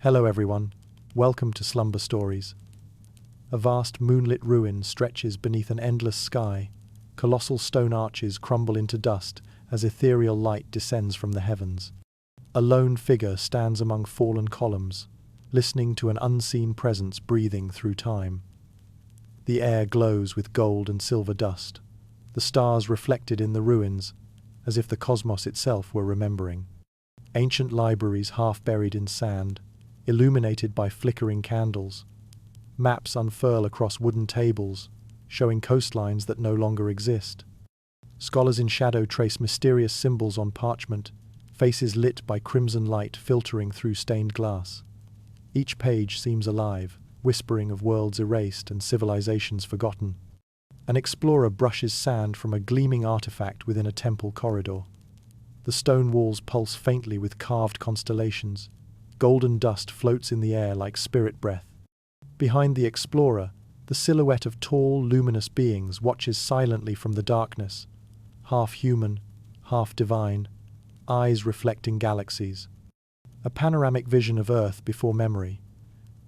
Hello everyone, welcome to Slumber Stories. A vast moonlit ruin stretches beneath an endless sky. Colossal stone arches crumble into dust as ethereal light descends from the heavens. A lone figure stands among fallen columns, listening to an unseen presence breathing through time. The air glows with gold and silver dust, the stars reflected in the ruins, as if the cosmos itself were remembering. Ancient libraries half buried in sand, illuminated by flickering candles. Maps unfurl across wooden tables, showing coastlines that no longer exist. Scholars in shadow trace mysterious symbols on parchment, faces lit by crimson light filtering through stained glass. Each page seems alive, whispering of worlds erased and civilizations forgotten. An explorer brushes sand from a gleaming artifact within a temple corridor. The stone walls pulse faintly with carved constellations. Golden dust floats in the air like spirit breath. Behind the explorer, the silhouette of tall, luminous beings watches silently from the darkness, half human, half divine, eyes reflecting galaxies. A panoramic vision of Earth before memory.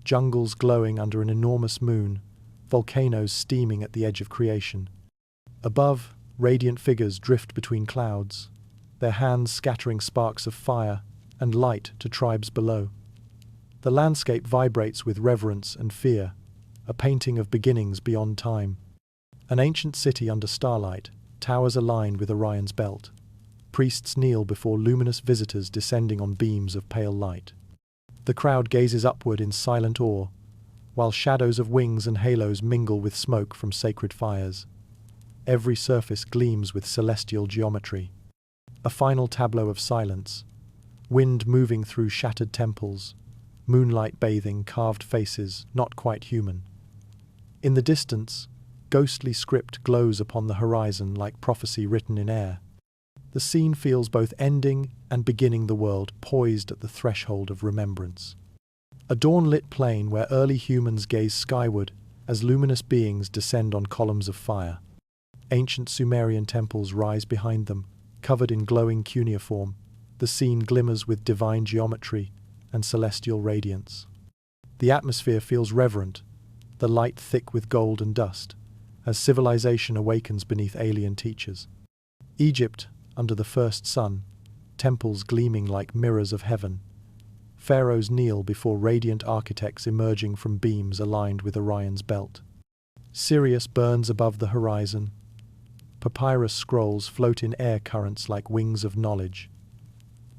Jungles glowing under an enormous moon, volcanoes steaming at the edge of creation. Above, radiant figures drift between clouds, their hands scattering sparks of fire and light to tribes below. The landscape vibrates with reverence and fear, a painting of beginnings beyond time. An ancient city under starlight, towers aligned with Orion's belt. Priests kneel before luminous visitors descending on beams of pale light. The crowd gazes upward in silent awe, while shadows of wings and halos mingle with smoke from sacred fires. Every surface gleams with celestial geometry. A final tableau of silence. Wind moving through shattered temples, moonlight bathing carved faces not quite human. In the distance, ghostly script glows upon the horizon like prophecy written in air. The scene feels both ending and beginning the world poised at the threshold of remembrance. A dawn-lit plain where early humans gaze skyward as luminous beings descend on columns of fire. Ancient Sumerian temples rise behind them, covered in glowing cuneiform. The scene glimmers with divine geometry and celestial radiance. The atmosphere feels reverent, the light thick with gold and dust, as civilization awakens beneath alien teachers. Egypt, under the first sun, temples gleaming like mirrors of heaven. Pharaohs kneel before radiant architects emerging from beams aligned with Orion's belt. Sirius burns above the horizon. Papyrus scrolls float in air currents like wings of knowledge.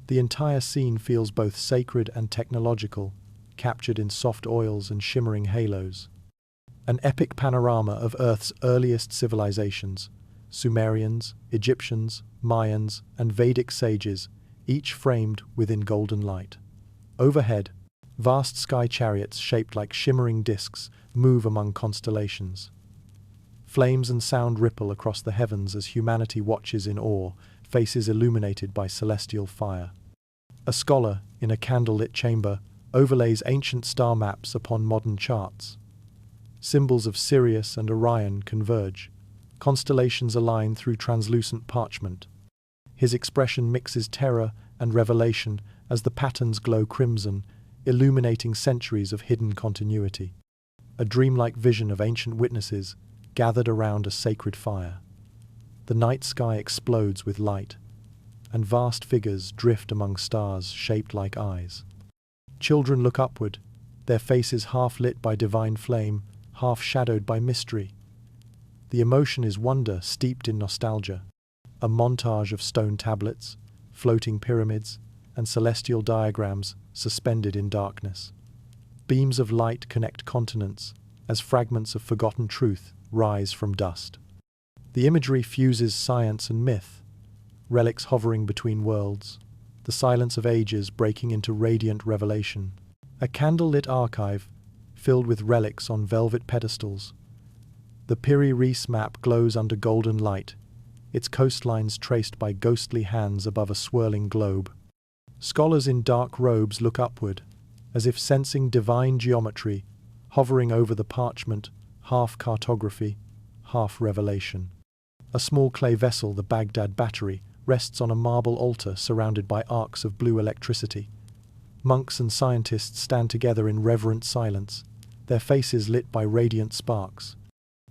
The entire scene feels both sacred and technological, captured in soft oils and shimmering halos. An epic panorama of Earth's earliest civilizations, Sumerians, Egyptians, Mayans, and Vedic sages, each framed within golden light. Overhead, vast sky chariots shaped like shimmering discs move among constellations. Flames and sound ripple across the heavens as humanity watches in awe, faces illuminated by celestial fire. A scholar, in a candlelit chamber, overlays ancient star maps upon modern charts. Symbols of Sirius and Orion converge. Constellations align through translucent parchment. His expression mixes terror and revelation as the patterns glow crimson, illuminating centuries of hidden continuity. A dreamlike vision of ancient witnesses gathered around a sacred fire. The night sky explodes with light, and vast figures drift among stars shaped like eyes. Children look upward, their faces half lit by divine flame, half shadowed by mystery. The emotion is wonder steeped in nostalgia. A montage of stone tablets, floating pyramids, and celestial diagrams suspended in darkness. Beams of light connect continents as fragments of forgotten truth rise from dust. The imagery fuses science and myth, relics hovering between worlds, the silence of ages breaking into radiant revelation. A candlelit archive filled with relics on velvet pedestals. The Piri Reis map glows under golden light, its coastlines traced by ghostly hands above a swirling globe. Scholars in dark robes look upward, as if sensing divine geometry, hovering over the parchment, half cartography, half revelation. A small clay vessel, the Baghdad Battery, rests on a marble altar surrounded by arcs of blue electricity. Monks and scientists stand together in reverent silence, their faces lit by radiant sparks.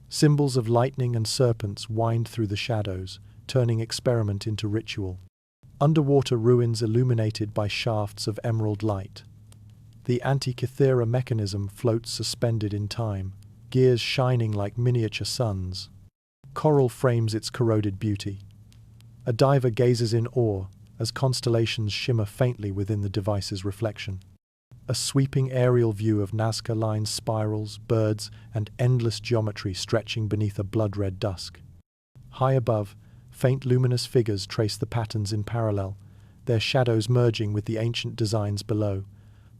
Symbols of lightning and serpents wind through the shadows, turning experiment into ritual. Underwater ruins illuminated by shafts of emerald light. The Antikythera mechanism floats suspended in time, gears shining like miniature suns. Coral frames its corroded beauty. A diver gazes in awe as constellations shimmer faintly within the device's reflection. A sweeping aerial view of Nazca lines spirals, birds, and endless geometry stretching beneath a blood-red dusk. High above, faint luminous figures trace the patterns in parallel, their shadows merging with the ancient designs below,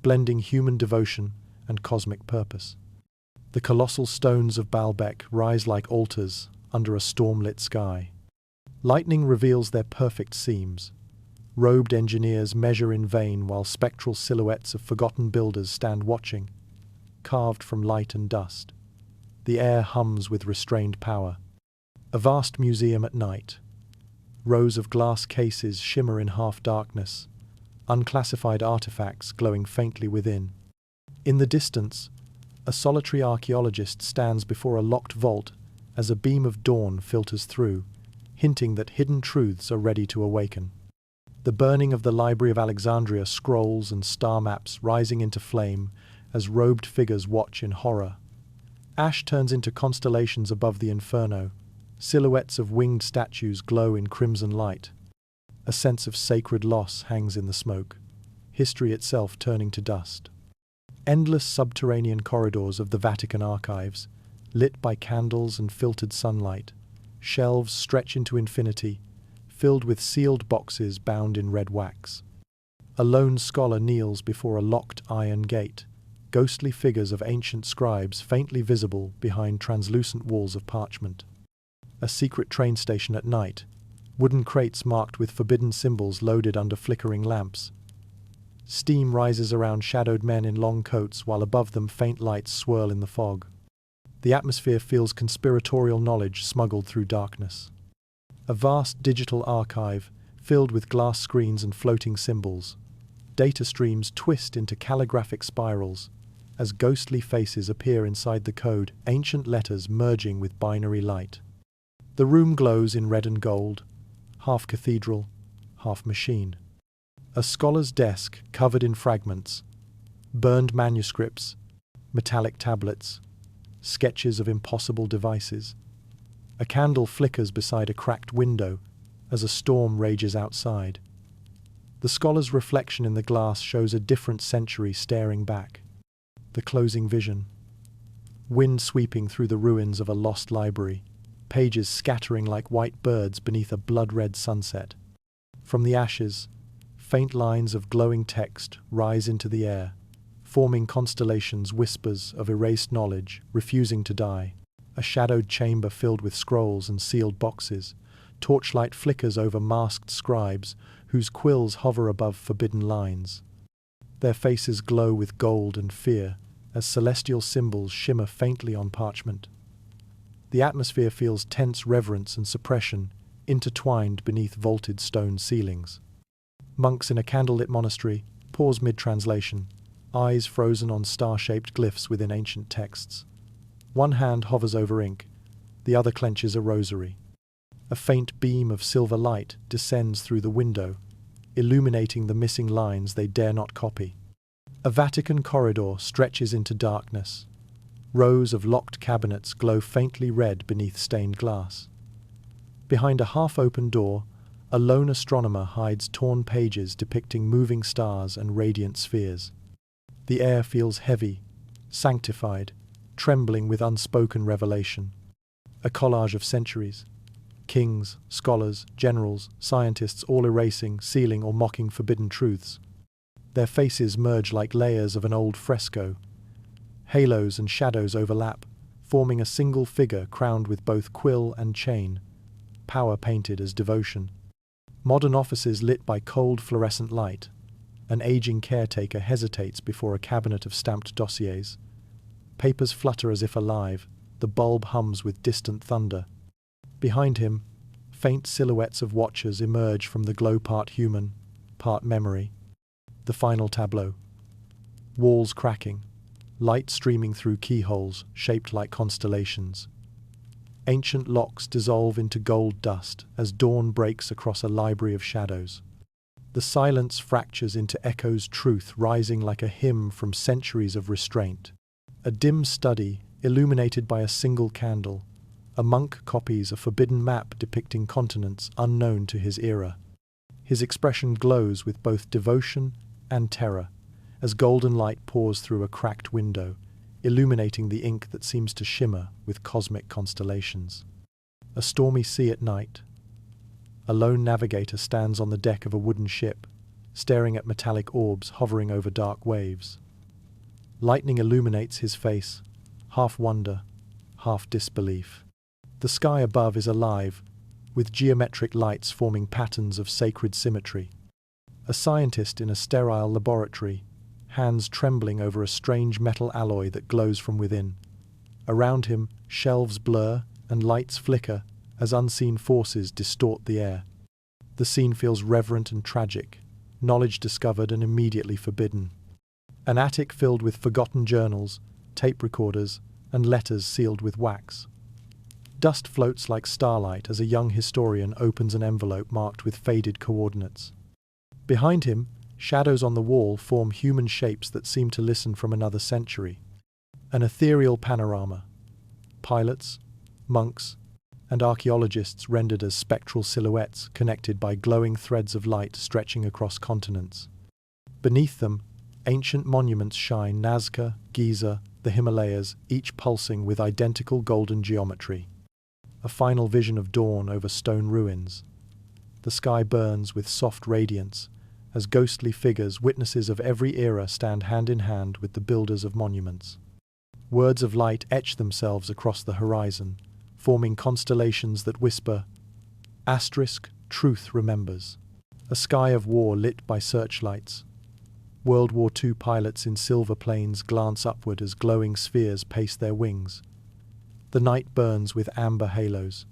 blending human devotion and cosmic purpose. The colossal stones of Baalbek rise like altars under a storm-lit sky. Lightning reveals their perfect seams. Robed engineers measure in vain while spectral silhouettes of forgotten builders stand watching, carved from light and dust. The air hums with restrained power. A vast museum at night. Rows of glass cases shimmer in half-darkness, unclassified artifacts glowing faintly within. In the distance, a solitary archaeologist stands before a locked vault as a beam of dawn filters through, hinting that hidden truths are ready to awaken. The burning of the Library of Alexandria scrolls and star maps rising into flame as robed figures watch in horror. Ash turns into constellations above the inferno. Silhouettes of winged statues glow in crimson light. A sense of sacred loss hangs in the smoke, history itself turning to dust. Endless subterranean corridors of the Vatican archives, lit by candles and filtered sunlight. Shelves stretch into infinity, filled with sealed boxes bound in red wax. A lone scholar kneels before a locked iron gate, ghostly figures of ancient scribes faintly visible behind translucent walls of parchment. A secret train station at night, wooden crates marked with forbidden symbols loaded under flickering lamps. Steam rises around shadowed men in long coats while above them faint lights swirl in the fog. The atmosphere feels conspiratorial knowledge smuggled through darkness. A vast digital archive, filled with glass screens and floating symbols. Data streams twist into calligraphic spirals, as ghostly faces appear inside the code, ancient letters merging with binary light. The room glows in red and gold, half cathedral, half machine. A scholar's desk covered in fragments, burned manuscripts, metallic tablets, sketches of impossible devices. A candle flickers beside a cracked window as a storm rages outside. The scholar's reflection in the glass shows a different century staring back. The closing vision. Wind sweeping through the ruins of a lost library, pages scattering like white birds beneath a blood-red sunset. From the ashes, faint lines of glowing text rise into the air, forming constellations, whispers of erased knowledge, refusing to die. A shadowed chamber filled with scrolls and sealed boxes. Torchlight flickers over masked scribes, whose quills hover above forbidden lines. Their faces glow with gold and fear, as celestial symbols shimmer faintly on parchment. The atmosphere feels tense reverence and suppression, intertwined beneath vaulted stone ceilings. Monks in a candlelit monastery pause mid-translation, eyes frozen on star-shaped glyphs within ancient texts. One hand hovers over ink, the other clenches a rosary. A faint beam of silver light descends through the window, illuminating the missing lines they dare not copy. A Vatican corridor stretches into darkness. Rows of locked cabinets glow faintly red beneath stained glass. Behind a half-open door, a lone astronomer hides torn pages depicting moving stars and radiant spheres. The air feels heavy, sanctified, trembling with unspoken revelation. A collage of centuries. Kings, scholars, generals, scientists all erasing, sealing or mocking forbidden truths. Their faces merge like layers of an old fresco. Halos and shadows overlap, forming a single figure crowned with both quill and chain, power painted as devotion. Modern offices lit by cold fluorescent light. An aging caretaker hesitates before a cabinet of stamped dossiers. Papers flutter as if alive, the bulb hums with distant thunder. Behind him, faint silhouettes of watchers emerge from the glow, part human, part memory. The final tableau. walls cracking, light streaming through keyholes shaped like constellations. Ancient locks dissolve into gold dust as dawn breaks across a library of shadows. The silence fractures into echoes, truth rising like a hymn from centuries of restraint. A dim study, illuminated by a single candle, a monk copies a forbidden map depicting continents unknown to his era. His expression glows with both devotion and terror, as golden light pours through a cracked window, illuminating the ink that seems to shimmer with cosmic constellations. A stormy sea at night. A lone navigator stands on the deck of a wooden ship, staring at metallic orbs hovering over dark waves. Lightning illuminates his face, half wonder, half disbelief. The sky above is alive, with geometric lights forming patterns of sacred symmetry. A scientist in a sterile laboratory, hands trembling over a strange metal alloy that glows from within. Around him, shelves blur and lights flicker as unseen forces distort the air. The scene feels reverent and tragic, knowledge discovered and immediately forbidden. An attic filled with forgotten journals, tape recorders, and letters sealed with wax. Dust floats like starlight as a young historian opens an envelope marked with faded coordinates. Behind him, shadows on the wall form human shapes that seem to listen from another century. An ethereal panorama. Pilots, monks, and archaeologists rendered as spectral silhouettes connected by glowing threads of light stretching across continents. Beneath them, ancient monuments shine: Nazca, Giza, the Himalayas, each pulsing with identical golden geometry. A final vision of dawn over stone ruins. The sky burns with soft radiance, as ghostly figures, witnesses of every era, stand hand in hand with the builders of monuments. Words of light etch themselves across the horizon, forming constellations that whisper, "Truth remembers." A sky of war lit by searchlights. World War II pilots in silver planes glance upward as glowing spheres pace their wings. The night burns with amber halos.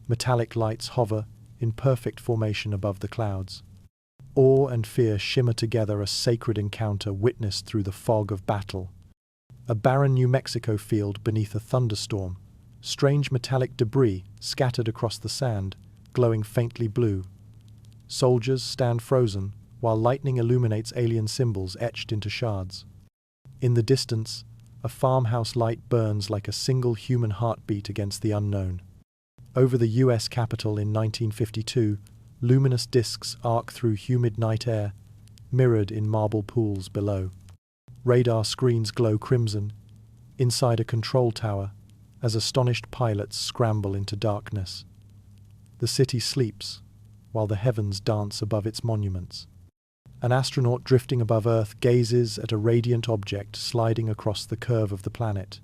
Metallic lights hover in perfect formation above the clouds. Awe and fear shimmer together, a sacred encounter witnessed through the fog of battle. A barren New Mexico field beneath a thunderstorm. Strange metallic debris scattered across the sand, glowing faintly blue. Soldiers stand frozen, while lightning illuminates alien symbols etched into shards. In the distance, a farmhouse light burns like a single human heartbeat against the unknown. Over the U.S. Capitol in 1952, luminous discs arc through humid night air, mirrored in marble pools below. Radar screens glow crimson inside a control tower as astonished pilots scramble into darkness. The city sleeps, while the heavens dance above its monuments. An astronaut drifting above Earth gazes at a radiant object sliding across the curve of the planet.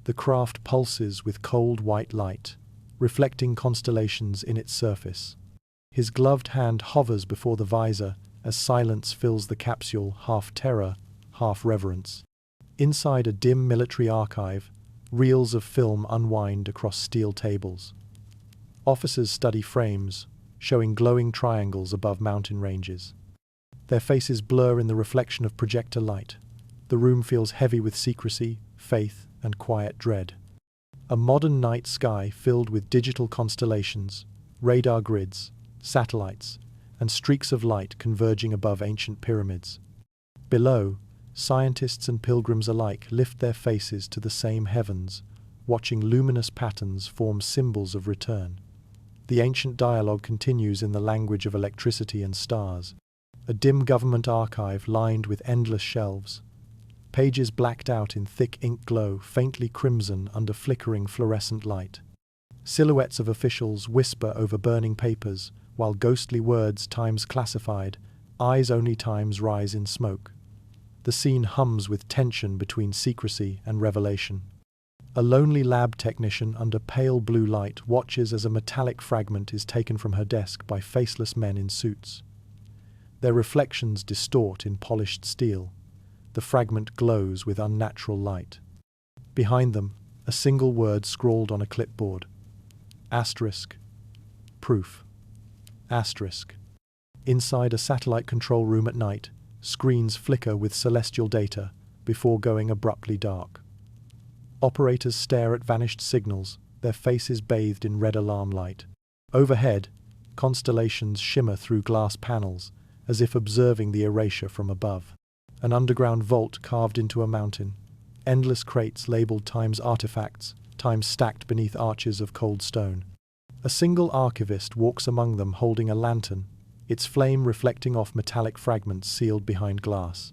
The craft pulses with cold white light, reflecting constellations in its surface. His gloved hand hovers before the visor as silence fills the capsule, half terror, half reverence. Inside a dim military archive, reels of film unwind across steel tables. Officers study frames, showing glowing triangles above mountain ranges. Their faces blur in the reflection of projector light. The room feels heavy with secrecy, faith, and quiet dread. A modern night sky filled with digital constellations, radar grids, satellites, and streaks of light converging above ancient pyramids. Below, scientists and pilgrims alike lift their faces to the same heavens, watching luminous patterns form symbols of return. The ancient dialogue continues in the language of electricity and stars. A dim government archive lined with endless shelves. Pages blacked out in thick ink glow, faintly crimson under flickering fluorescent light. Silhouettes of officials whisper over burning papers, while ghostly words, times classified, eyes only times rise in smoke. The scene hums with tension between secrecy and revelation. A lonely lab technician under pale blue light watches as a metallic fragment is taken from her desk by faceless men in suits. Their reflections distort in polished steel. The fragment glows with unnatural light. Behind them, a single word scrawled on a clipboard. Proof. Inside a satellite control room at night, screens flicker with celestial data before going abruptly dark. Operators stare at vanished signals, their faces bathed in red alarm light. Overhead, constellations shimmer through glass panels, as if observing the erasure from above. An underground vault carved into a mountain. Endless crates labeled Time's artifacts, Time stacked beneath arches of cold stone. A single archivist walks among them holding a lantern, its flame reflecting off metallic fragments sealed behind glass.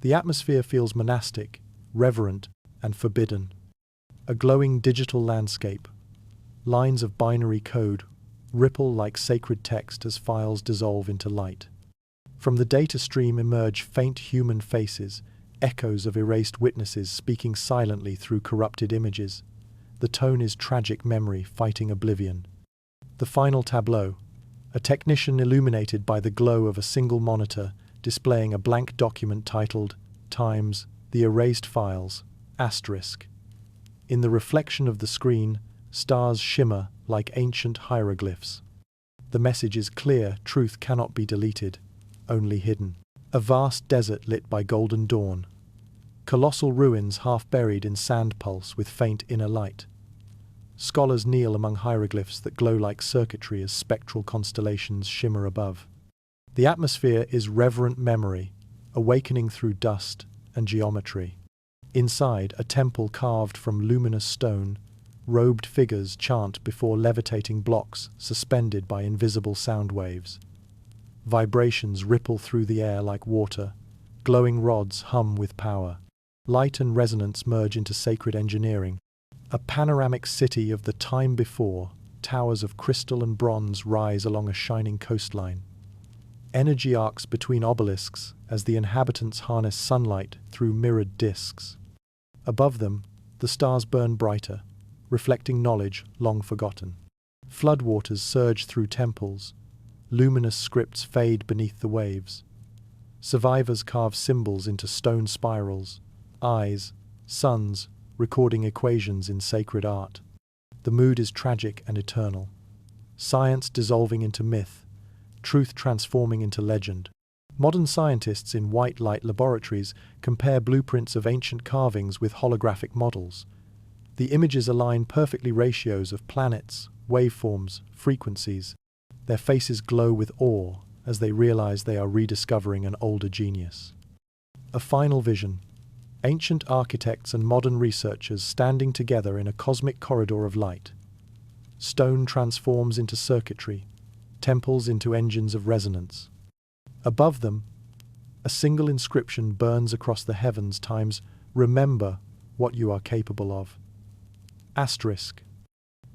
The atmosphere feels monastic, reverent, and forbidden. A glowing digital landscape. Lines of binary code ripple like sacred text as files dissolve into light. From the data stream emerge faint human faces, echoes of erased witnesses speaking silently through corrupted images. The tone is tragic memory fighting oblivion. The final tableau, a technician illuminated by the glow of a single monitor, displaying a blank document titled Times, the Erased Files, ***. In the reflection of the screen, stars shimmer like ancient hieroglyphs. The message is clear, truth cannot be deleted, only hidden. A vast desert lit by golden dawn. Colossal ruins half buried in sand pulse with faint inner light. Scholars kneel among hieroglyphs that glow like circuitry as spectral constellations shimmer above. The atmosphere is reverent memory, awakening through dust and geometry. Inside, a temple carved from luminous stone, robed figures chant before levitating blocks suspended by invisible sound waves. Vibrations ripple through the air like water, glowing rods hum with power. Light and resonance merge into sacred engineering. A panoramic city of the time before, towers of crystal and bronze rise along a shining coastline. Energy arcs between obelisks as the inhabitants harness sunlight through mirrored discs. Above them, the stars burn brighter, reflecting knowledge long forgotten. Floodwaters surge through temples. Luminous scripts fade beneath the waves. Survivors carve symbols into stone spirals, eyes, suns, recording equations in sacred art. The mood is tragic and eternal. Science dissolving into myth, truth transforming into legend. Modern scientists in white light laboratories compare blueprints of ancient carvings with holographic models. The images align perfectly ratios of planets, waveforms, frequencies. Their faces glow with awe as they realize they are rediscovering an older genius. A final vision. Ancient architects and modern researchers standing together in a cosmic corridor of light. Stone transforms into circuitry, temples into engines of resonance. Above them, a single inscription burns across the heavens times, "Remember what you are capable of." Asterisk.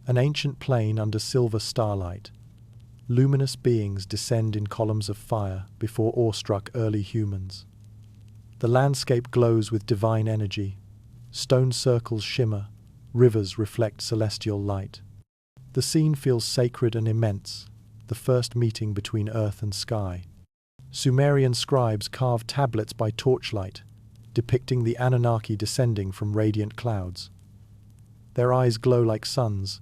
An ancient plain under silver starlight. Luminous beings descend in columns of fire before awestruck early humans. The landscape glows with divine energy. Stone circles shimmer, rivers reflect celestial light. The scene feels sacred and immense, the first meeting between earth and sky. Sumerian scribes carve tablets by torchlight, depicting the Anunnaki descending from radiant clouds. Their eyes glow like suns,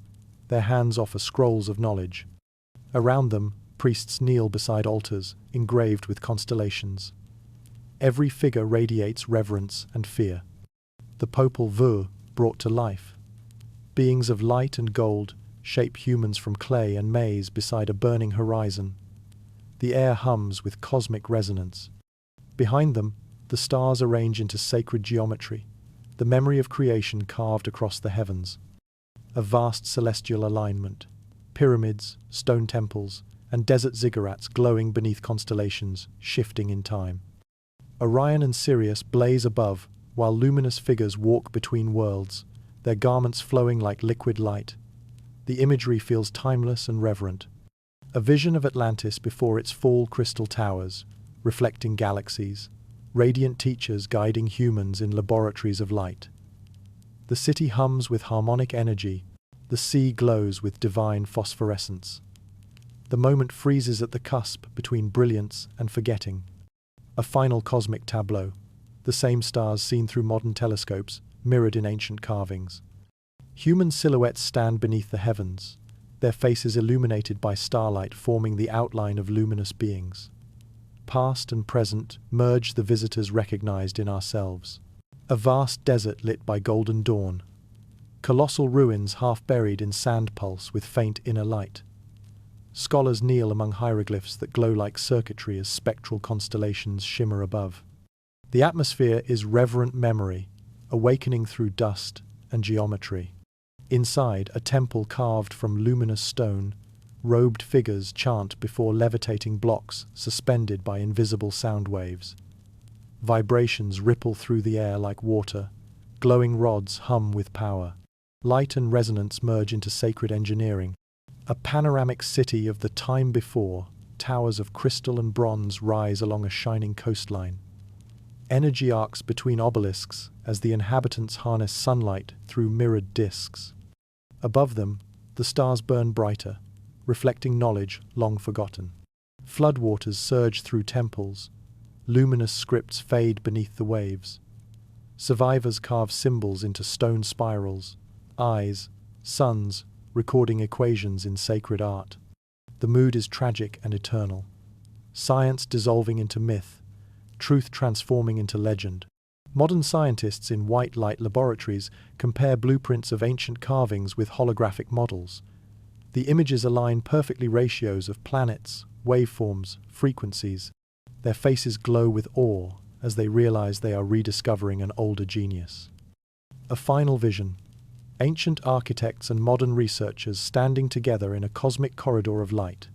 their hands offer scrolls of knowledge. Around them, priests kneel beside altars, engraved with constellations. Every figure radiates reverence and fear. The Popol Vuh brought to life. Beings of light and gold shape humans from clay and maize beside a burning horizon. The air hums with cosmic resonance. Behind them, the stars arrange into sacred geometry, the memory of creation carved across the heavens. A vast celestial alignment. Pyramids, stone temples, and desert ziggurats glowing beneath constellations, shifting in time. Orion and Sirius blaze above, while luminous figures walk between worlds, their garments flowing like liquid light. The imagery feels timeless and reverent. A vision of Atlantis before its fall crystal towers, reflecting galaxies, radiant teachers guiding humans in laboratories of light. The city hums with harmonic energy, the sea glows with divine phosphorescence. The moment freezes at the cusp between brilliance and forgetting. A final cosmic tableau, the same stars seen through modern telescopes, mirrored in ancient carvings. Human silhouettes stand beneath the heavens, their faces illuminated by starlight forming the outline of luminous beings. Past and present merge the visitors recognized in ourselves. A vast desert lit by golden dawn. Colossal ruins half buried in sand pulse with faint inner light. Scholars kneel among hieroglyphs that glow like circuitry as spectral constellations shimmer above. The atmosphere is reverent memory, awakening through dust and geometry. Inside, a temple carved from luminous stone, robed figures chant before levitating blocks suspended by invisible sound waves. Vibrations ripple through the air like water, glowing rods hum with power. Light and resonance merge into sacred engineering. A panoramic city of the time before, towers of crystal and bronze rise along a shining coastline. Energy arcs between obelisks as the inhabitants harness sunlight through mirrored discs. Above them, the stars burn brighter, reflecting knowledge long forgotten. Floodwaters surge through temples. Luminous scripts fade beneath the waves. Survivors carve symbols into stone spirals, eyes, suns, recording equations in sacred art. The mood is tragic and eternal. Science dissolving into myth, truth transforming into legend. Modern scientists in white light laboratories compare blueprints of ancient carvings with holographic models. The images align perfectly ratios of planets, waveforms, frequencies. Their faces glow with awe as they realize they are rediscovering an older genius. A final vision. Ancient architects and modern researchers standing together in a cosmic corridor of light.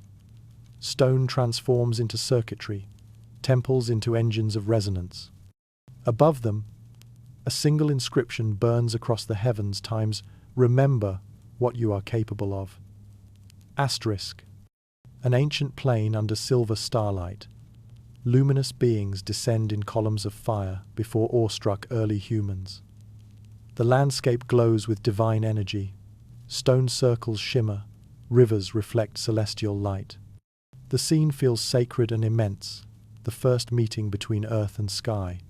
Stone transforms into circuitry, temples into engines of resonance. Above them, a single inscription burns across the heavens times, "Remember what you are capable of." Asterisk. An ancient plain under silver starlight. Luminous beings descend in columns of fire before awestruck early humans. The landscape glows with divine energy. Stone circles shimmer, rivers reflect celestial light. The scene feels sacred and immense, the first meeting between earth and sky.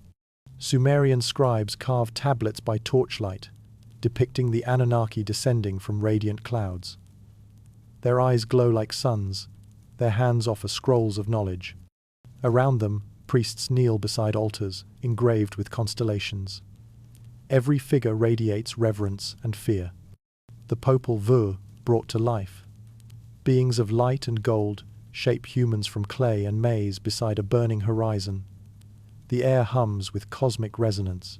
Sumerian scribes carved tablets by torchlight, depicting the Anunnaki descending from radiant clouds. Their eyes glow like suns, their hands offer scrolls of knowledge. Around them, priests kneel beside altars, engraved with constellations. Every figure radiates reverence and fear. The Popol Vuh brought to life. Beings of light and gold shape humans from clay and maize beside a burning horizon. The air hums with cosmic resonance.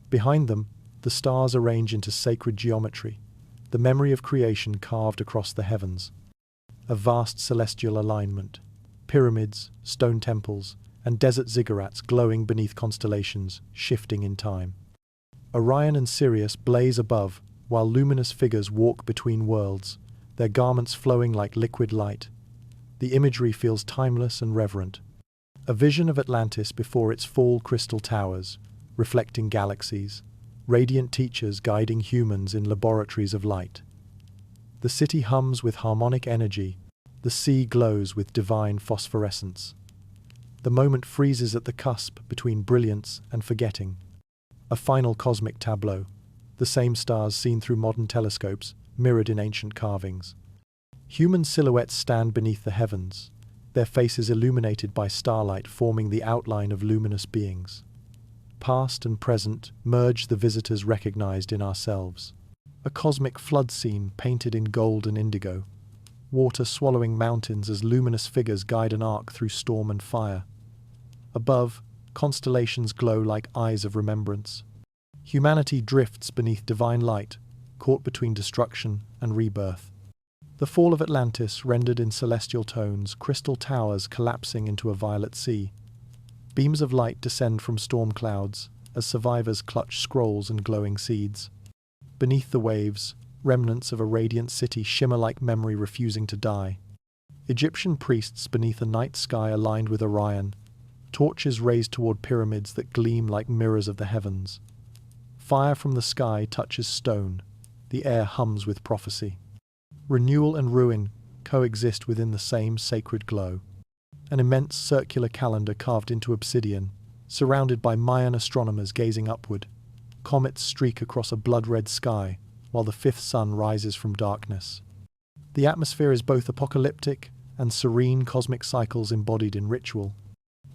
Behind them, the stars arrange into sacred geometry, the memory of creation carved across the heavens. A vast celestial alignment. Pyramids, stone temples, and desert ziggurats glowing beneath constellations, shifting in time. Orion and Sirius blaze above, while luminous figures walk between worlds, their garments flowing like liquid light. The imagery feels timeless and reverent. A vision of Atlantis before its fall crystal towers, reflecting galaxies, radiant teachers guiding humans in laboratories of light. The city hums with harmonic energy, the sea glows with divine phosphorescence. The moment freezes at the cusp between brilliance and forgetting. A final cosmic tableau, the same stars seen through modern telescopes, mirrored in ancient carvings. Human silhouettes stand beneath the heavens, their faces illuminated by starlight forming the outline of luminous beings. Past and present merge the visitors recognized in ourselves. A cosmic flood scene painted in gold and indigo. Water swallowing mountains as luminous figures guide an arc through storm and fire. Above, constellations glow like eyes of remembrance. Humanity drifts beneath divine light, caught between destruction and rebirth. The fall of Atlantis rendered in celestial tones, crystal towers collapsing into a violet sea. Beams of light descend from storm clouds as survivors clutch scrolls and glowing seeds. Beneath the waves, remnants of a radiant city shimmer like memory refusing to die. Egyptian priests beneath a night sky aligned with Orion, torches raised toward pyramids that gleam like mirrors of the heavens. Fire from the sky touches stone, the air hums with prophecy. Renewal and ruin coexist within the same sacred glow. An immense circular calendar carved into obsidian, surrounded by Mayan astronomers gazing upward. Comets streak across a blood-red sky, while the fifth sun rises from darkness. The atmosphere is both apocalyptic and serene cosmic cycles embodied in ritual.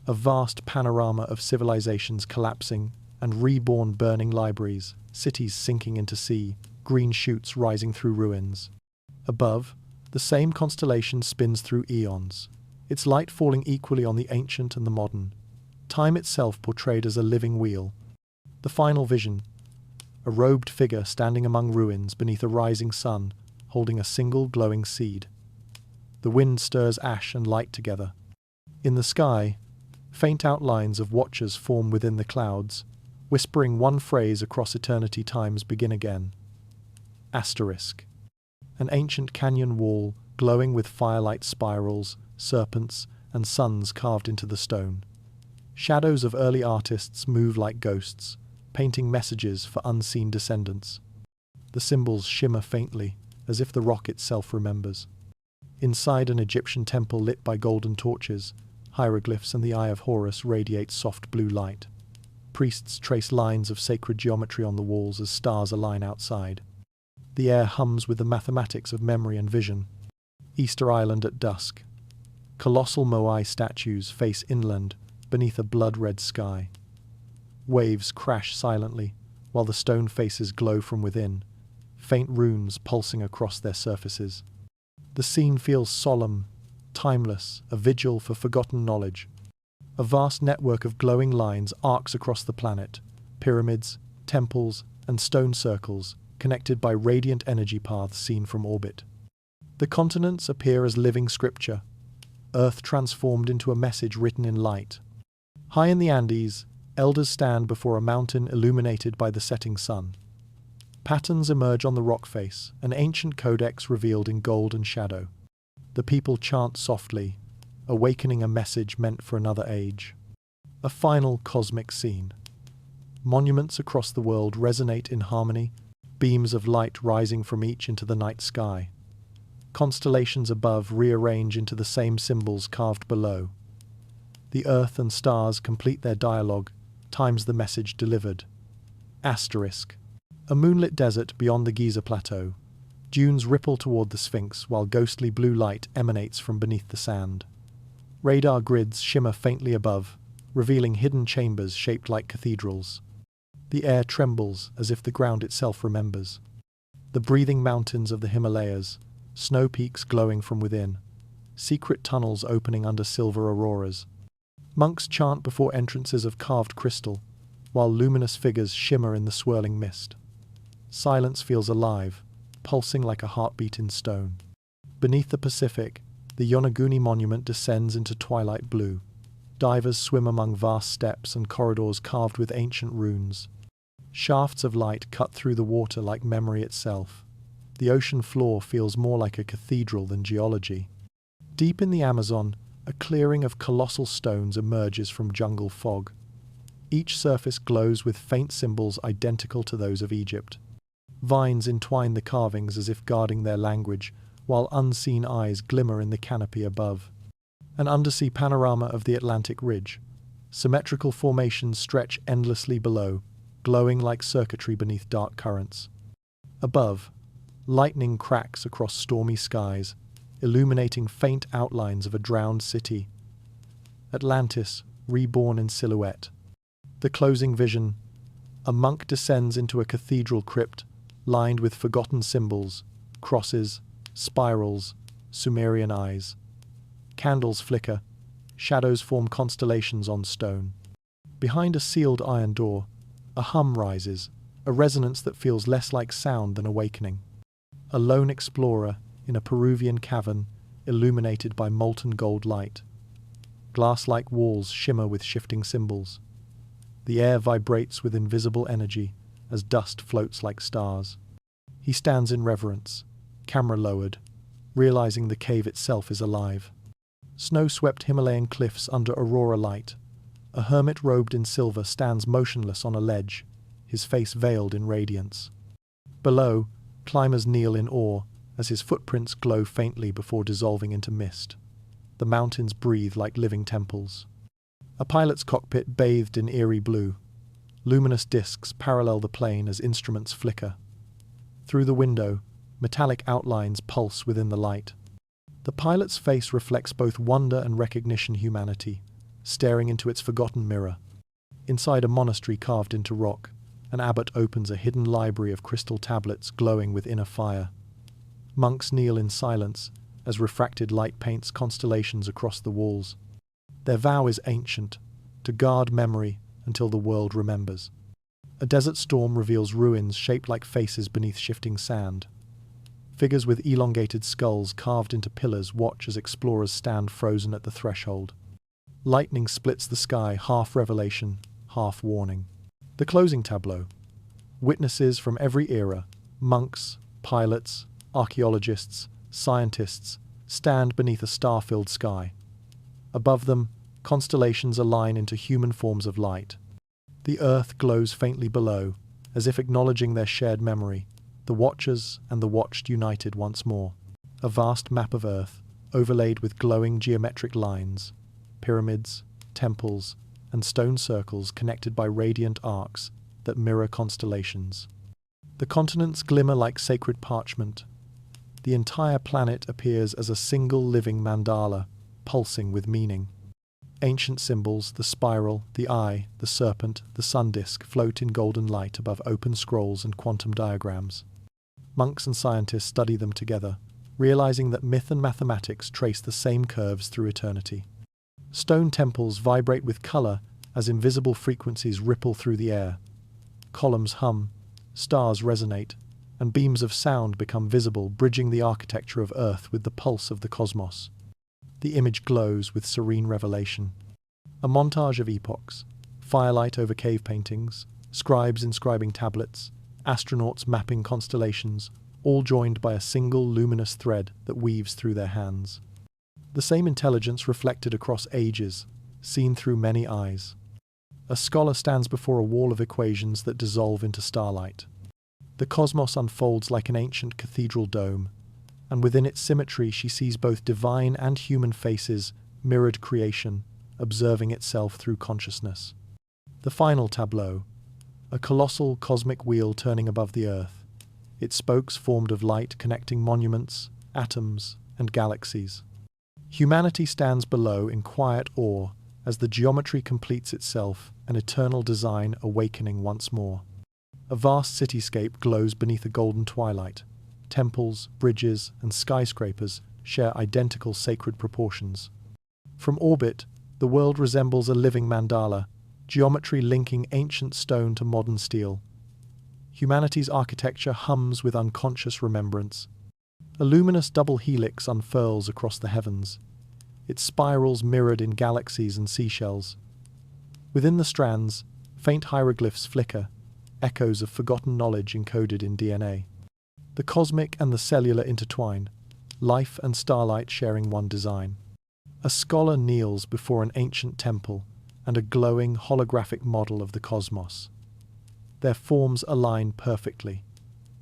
A vast panorama of civilizations collapsing and reborn, burning libraries, cities sinking into sea, green shoots rising through ruins. Above, the same constellation spins through eons, its light falling equally on the ancient and the modern, time itself portrayed as a living wheel. The final vision: a robed figure standing among ruins beneath a rising sun, holding a single glowing seed. The wind stirs ash and light together. In the sky, faint outlines of watchers form within the clouds, whispering one phrase across eternity: times begin again. Asterisk. An ancient canyon wall, glowing with firelight spirals, serpents, and suns carved into the stone. Shadows of early artists move like ghosts, painting messages for unseen descendants. The symbols shimmer faintly, as if the rock itself remembers. Inside an Egyptian temple lit by golden torches, hieroglyphs and the Eye of Horus radiate soft blue light. Priests trace lines of sacred geometry on the walls as stars align outside. The air hums with the mathematics of memory and vision. Easter Island at dusk. Colossal Moai statues face inland beneath a blood-red sky. Waves crash silently, while the stone faces glow from within, faint runes pulsing across their surfaces. The scene feels solemn, timeless, a vigil for forgotten knowledge. A vast network of glowing lines arcs across the planet, pyramids, temples, and stone circles, connected by radiant energy paths seen from orbit. The continents appear as living scripture, Earth transformed into a message written in light. High in the Andes, elders stand before a mountain illuminated by the setting sun. Patterns emerge on the rock face, an ancient codex revealed in gold and shadow. The people chant softly, awakening a message meant for another age. A final cosmic scene. Monuments across the world resonate in harmony, beams of light rising from each into the night sky. Constellations above rearrange into the same symbols carved below. The earth and stars complete their dialogue, times the message delivered. Asterisk. A moonlit desert beyond the Giza Plateau. Dunes ripple toward the Sphinx while ghostly blue light emanates from beneath the sand. Radar grids shimmer faintly above, revealing hidden chambers shaped like cathedrals. The air trembles as if the ground itself remembers. The breathing mountains of the Himalayas, snow peaks glowing from within, secret tunnels opening under silver auroras. Monks chant before entrances of carved crystal, while luminous figures shimmer in the swirling mist. Silence feels alive, pulsing like a heartbeat in stone. Beneath the Pacific, the Yonaguni monument descends into twilight blue. Divers swim among vast steps and corridors carved with ancient runes. Shafts of light cut through the water like memory itself. The ocean floor feels more like a cathedral than geology. Deep in the Amazon, a clearing of colossal stones emerges from jungle fog. Each surface glows with faint symbols identical to those of Egypt. Vines entwine the carvings as if guarding their language, while unseen eyes glimmer in the canopy above. An undersea panorama of the Atlantic Ridge. Symmetrical formations stretch endlessly below, glowing like circuitry beneath dark currents. Above, lightning cracks across stormy skies, illuminating faint outlines of a drowned city. Atlantis, reborn in silhouette. The closing vision: a monk descends into a cathedral crypt, lined with forgotten symbols, crosses, spirals, Sumerian eyes. Candles flicker, shadows form constellations on stone. Behind a sealed iron door, a hum rises, a resonance that feels less like sound than awakening. A lone explorer in a Peruvian cavern, illuminated by molten gold light. Glass-like walls shimmer with shifting symbols. The air vibrates with invisible energy as dust floats like stars. He stands in reverence, camera lowered, realizing the cave itself is alive. Snow-swept Himalayan cliffs under aurora light. A hermit robed in silver stands motionless on a ledge, his face veiled in radiance. Below, climbers kneel in awe as his footprints glow faintly before dissolving into mist. The mountains breathe like living temples. A pilot's cockpit bathed in eerie blue. Luminous discs parallel the plane as instruments flicker. Through the window, metallic outlines pulse within the light. The pilot's face reflects both wonder and recognition humanity, staring into its forgotten mirror. Inside a monastery carved into rock, an abbot opens a hidden library of crystal tablets glowing with inner fire. Monks kneel in silence as refracted light paints constellations across the walls. Their vow is ancient, to guard memory until the world remembers. A desert storm reveals ruins shaped like faces beneath shifting sand. Figures with elongated skulls carved into pillars watch as explorers stand frozen at the threshold. Lightning splits the sky, half revelation, half warning. The closing tableau. Witnesses from every era, monks, pilots, archaeologists, scientists, stand beneath a star-filled sky. Above them, constellations align into human forms of light. The earth glows faintly below, as if acknowledging their shared memory, the watchers and the watched united once more. A vast map of earth, overlaid with glowing geometric lines, pyramids, temples, and stone circles connected by radiant arcs that mirror constellations. The continents glimmer like sacred parchment. The entire planet appears as a single living mandala, pulsing with meaning. Ancient symbols, the spiral, the eye, the serpent, the sun disk, float in golden light above open scrolls and quantum diagrams. Monks and scientists study them together, realizing that myth and mathematics trace the same curves through eternity. Stone temples vibrate with color as invisible frequencies ripple through the air. Columns hum, stars resonate, and beams of sound become visible, bridging the architecture of Earth with the pulse of the cosmos. The image glows with serene revelation. A montage of epochs, firelight over cave paintings, scribes inscribing tablets, astronauts mapping constellations, all joined by a single luminous thread that weaves through their hands. The same intelligence reflected across ages, seen through many eyes. A scholar stands before a wall of equations that dissolve into starlight. The cosmos unfolds like an ancient cathedral dome, and within its symmetry she sees both divine and human faces, mirrored creation, observing itself through consciousness. The final tableau, a colossal cosmic wheel turning above the earth, its spokes formed of light connecting monuments, atoms, and galaxies. Humanity stands below in quiet awe as the geometry completes itself, an eternal design awakening once more. A vast cityscape glows beneath a golden twilight. Temples, bridges, and skyscrapers share identical sacred proportions. From orbit, the world resembles a living mandala, geometry linking ancient stone to modern steel. Humanity's architecture hums with unconscious remembrance. A luminous double helix unfurls across the heavens, its spirals mirrored in galaxies and seashells. Within the strands, faint hieroglyphs flicker, echoes of forgotten knowledge encoded in DNA. The cosmic and the cellular intertwine, life and starlight sharing one design. A scholar kneels before an ancient temple and a glowing holographic model of the cosmos. Their forms align perfectly,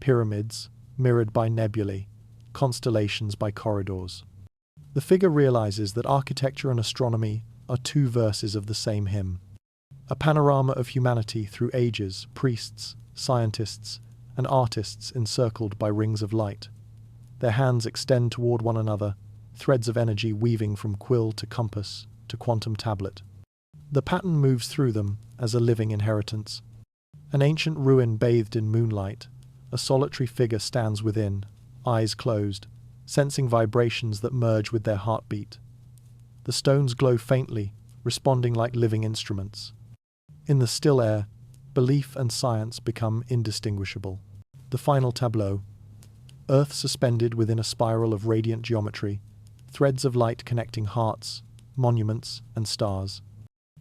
pyramids mirrored by nebulae, constellations by corridors. The figure realizes that architecture and astronomy are two verses of the same hymn. A panorama of humanity through ages, priests, scientists, and artists encircled by rings of light. Their hands extend toward one another, threads of energy weaving from quill to compass to quantum tablet. The pattern moves through them as a living inheritance. An ancient ruin bathed in moonlight, a solitary figure stands within, eyes closed, sensing vibrations that merge with their heartbeat. The stones glow faintly, responding like living instruments. In the still air, belief and science become indistinguishable. The final tableau. Earth suspended within a spiral of radiant geometry, threads of light connecting hearts, monuments, and stars.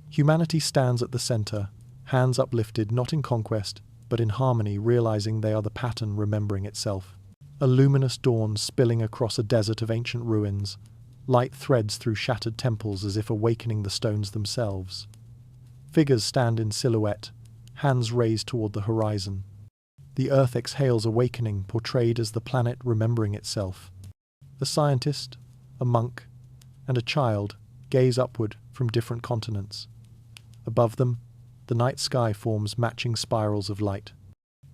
Humanity stands at the center, hands uplifted not in conquest, but in harmony, realizing they are the pattern remembering itself. A luminous dawn spilling across a desert of ancient ruins, light threads through shattered temples as if awakening the stones themselves. Figures stand in silhouette, hands raised toward the horizon. The earth exhales awakening, portrayed as the planet remembering itself. A scientist, a monk, and a child gaze upward from different continents. Above them, the night sky forms matching spirals of light.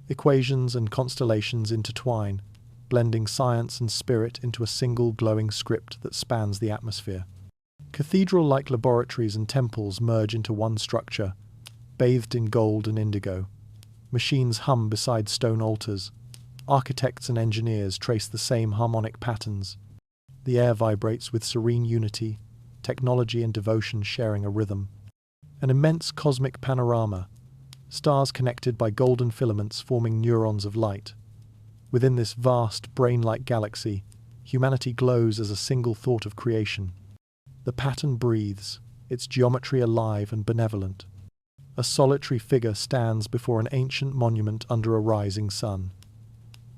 Equations and constellations intertwine, blending science and spirit into a single glowing script that spans the atmosphere. Cathedral-like laboratories and temples merge into one structure, bathed in gold and indigo. Machines hum beside stone altars. Architects and engineers trace the same harmonic patterns. The air vibrates with serene unity, technology and devotion sharing a rhythm. An immense cosmic panorama, stars connected by golden filaments forming neurons of light. Within this vast, brain-like galaxy, humanity glows as a single thought of creation. The pattern breathes, its geometry alive and benevolent. A solitary figure stands before an ancient monument under a rising sun.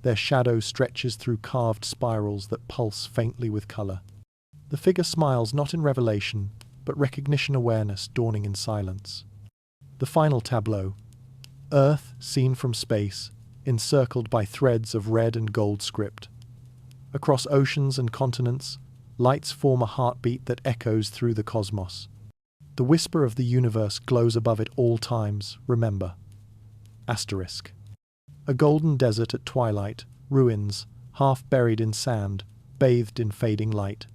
Their shadow stretches through carved spirals that pulse faintly with color. The figure smiles not in revelation, but recognition awareness dawning in silence. The final tableau. Earth seen from space, encircled by threads of red and gold script. Across oceans and continents, lights form a heartbeat that echoes through the cosmos. The whisper of the universe glows above it all times, remember. Asterisk. A golden desert at twilight, ruins, half buried in sand, bathed in fading light.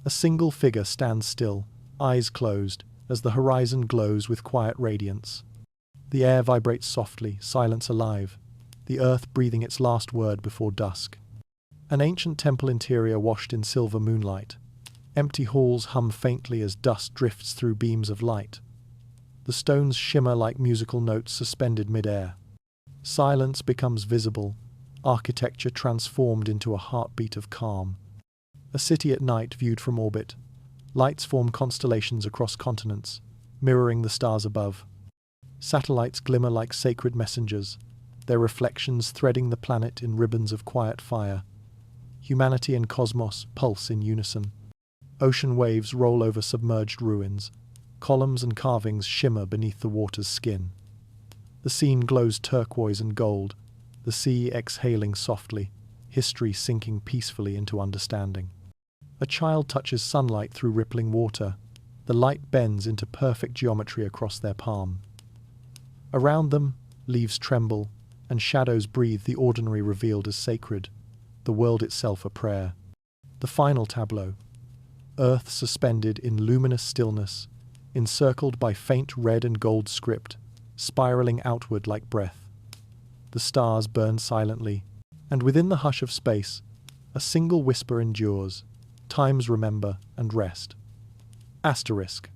A single figure stands still, eyes closed, as the horizon glows with quiet radiance. The air vibrates softly, silence alive, the earth breathing its last word before dusk. An ancient temple interior washed in silver moonlight. Empty halls hum faintly as dust drifts through beams of light. The stones shimmer like musical notes suspended mid-air. Silence becomes visible, architecture transformed into a heartbeat of calm. A city at night viewed from orbit. Lights form constellations across continents, mirroring the stars above. Satellites glimmer like sacred messengers, their reflections threading the planet in ribbons of quiet fire. Humanity and cosmos pulse in unison. Ocean waves roll over submerged ruins. Columns and carvings shimmer beneath the water's skin. The scene glows turquoise and gold, the sea exhaling softly, history sinking peacefully into understanding. A child touches sunlight through rippling water. The light bends into perfect geometry across their palm. Around them, leaves tremble, and shadows breathe the ordinary revealed as sacred, the world itself a prayer. The final tableau. Earth suspended in luminous stillness, encircled by faint red and gold script, spiraling outward like breath. The stars burn silently, and within the hush of space, a single whisper endures, times remember and rest. Asterisk.